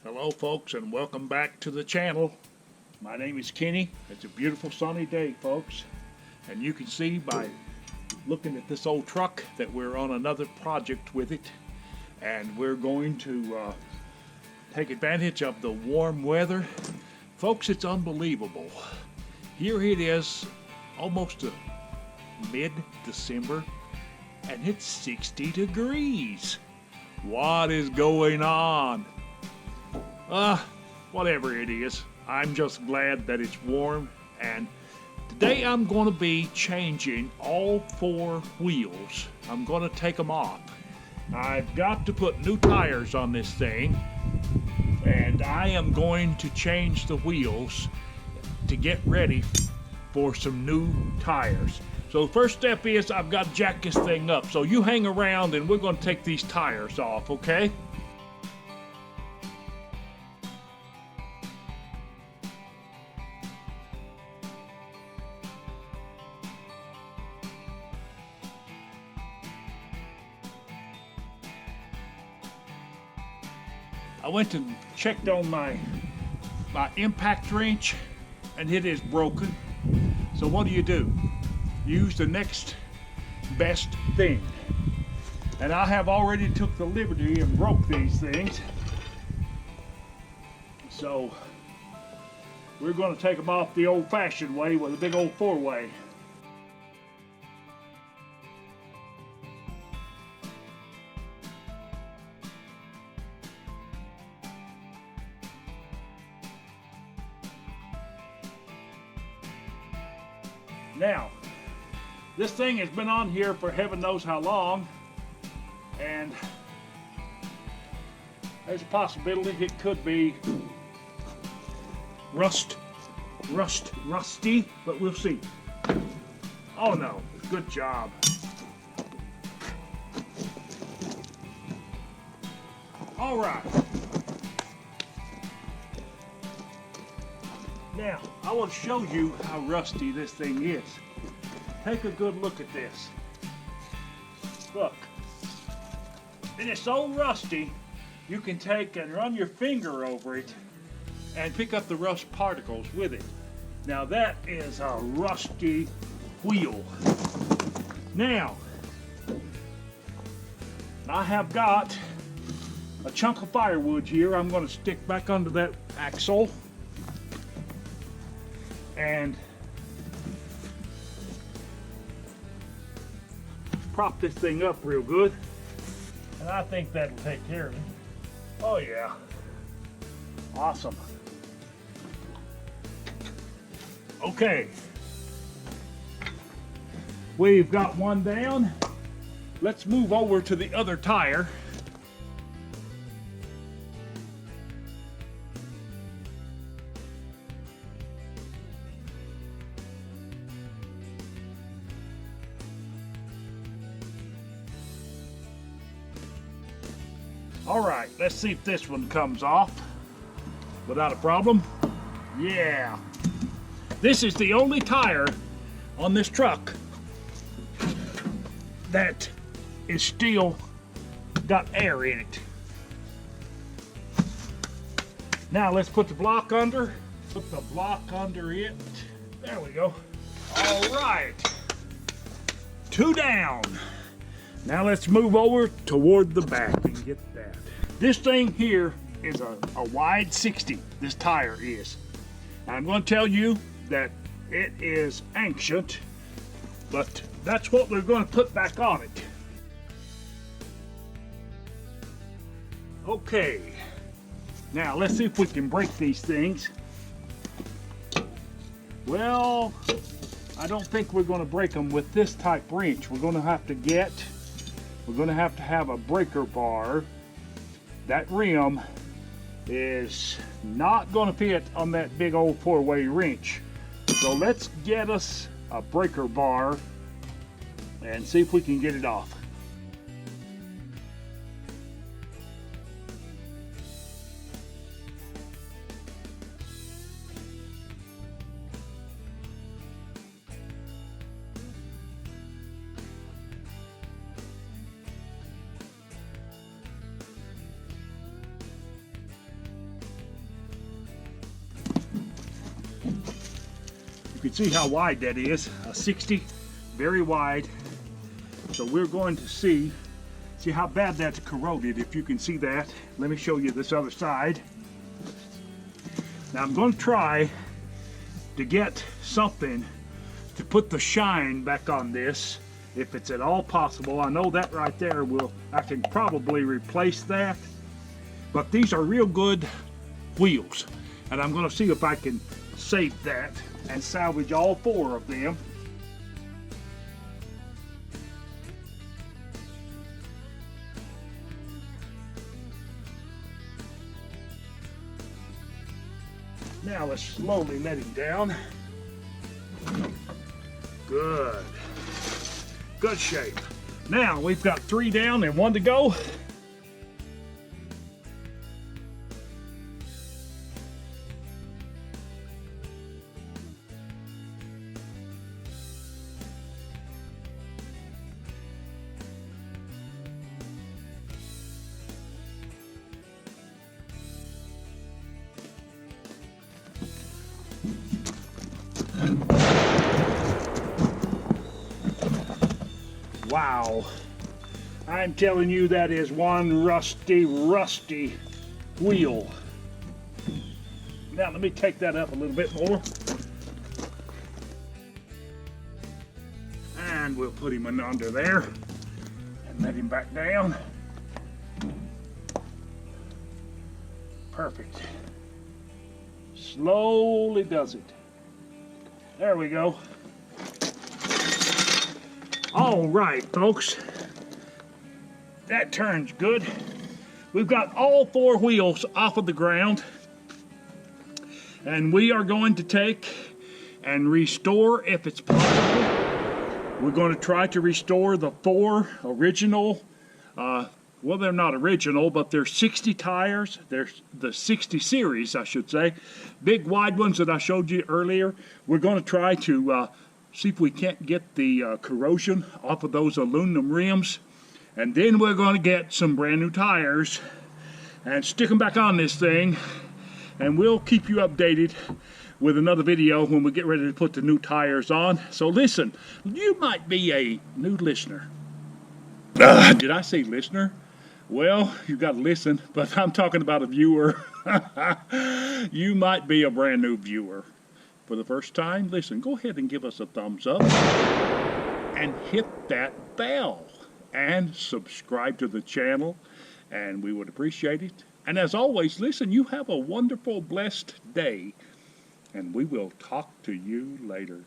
Hello folks, and welcome back to the channel. My name is Kenny. It's a beautiful sunny day, folks, and you can see by looking at this old truck that we're on another project with it, and we're going to take advantage of the warm weather. Folks, it's unbelievable. Here it is, almost mid-December, and it's 60 degrees. What is going on? Whatever it is, I'm just glad that it's warm, and today I'm going to be changing all four wheels. I'm going to take them off. I've got to put new tires on this thing, and I am going to change the wheels to get ready for some new tires. So the first step is I've got to jack this thing up. So you hang around and we're going to take these tires off, okay? I went and checked on my impact wrench, and it is broken. So what do? Use the next best thing. And I have already took the liberty and broke these things. So we're going to take them off the old-fashioned way with a big old four-way. Now, this thing has been on here for heaven knows how long, and there's a possibility it could be rusty, but we'll see. Oh no, good job. All right. Now, I want to show you how rusty this thing is. Take a good look at this. Look. It is so rusty, you can take and run your finger over it and pick up the rust particles with it. Now that is a rusty wheel. Now, I have got a chunk of firewood here I'm going to stick back under that axle. And prop this thing up real good, and I think that'll take care of it. Oh yeah, awesome. Okay, we've got one down. Let's move over to the other tire. All right, let's see if this one comes off without a problem. Yeah. This is the only tire on this truck that is still got air in it. Now let's put the block under. Put the block under it. There we go. All right. 2 down. Now let's move over toward the back and get that. This thing here is a wide 60, this tire is. And I'm going to tell you that it is ancient, but that's what we're going to put back on it. Okay, now let's see if we can break these things. Well, I don't think we're going to break them with this type wrench. We're going to have to have a breaker bar. That rim is not going to fit on that big old four-way wrench. So let's get us a breaker bar and see if we can get it off. You can see how wide that is, a 60, very wide. So we're going to see how bad that's corroded, if you can see that. Let me show you this other side. Now I'm going to try to get something to put the shine back on this, if it's at all possible. I know that right there I can probably replace that, but these are real good wheels, and I'm going to see if I can save that and salvage all 4 of them. Now let's slowly let him down. Good. Good shape. Now we've got 3 down and 1 to go. Wow, I'm telling you, that is one rusty wheel. Now let me take that up a little bit more. And we'll put him in under there and let him back down. Perfect. Slowly does it. There we go. All right, folks, that turns good. We've got all 4 wheels off of the ground, and we are going to take and restore, if it's possible. We're going to try to restore the 4 original, well, they're not original, but they're 60 tires. They're the 60 series, I should say. Big wide ones that I showed you earlier. We're going to try to see if we can't get the corrosion off of those aluminum rims. And then we're going to get some brand new tires and stick them back on this thing. And we'll keep you updated with another video when we get ready to put the new tires on. So listen, you might be a new listener. Did I say listener? Well, you've got to listen, but I'm talking about a viewer. You might be a brand new viewer. For the first time, listen, go ahead and give us a thumbs up and hit that bell and subscribe to the channel, and we would appreciate it. And as always, listen, you have a wonderful, blessed day, and we will talk to you later.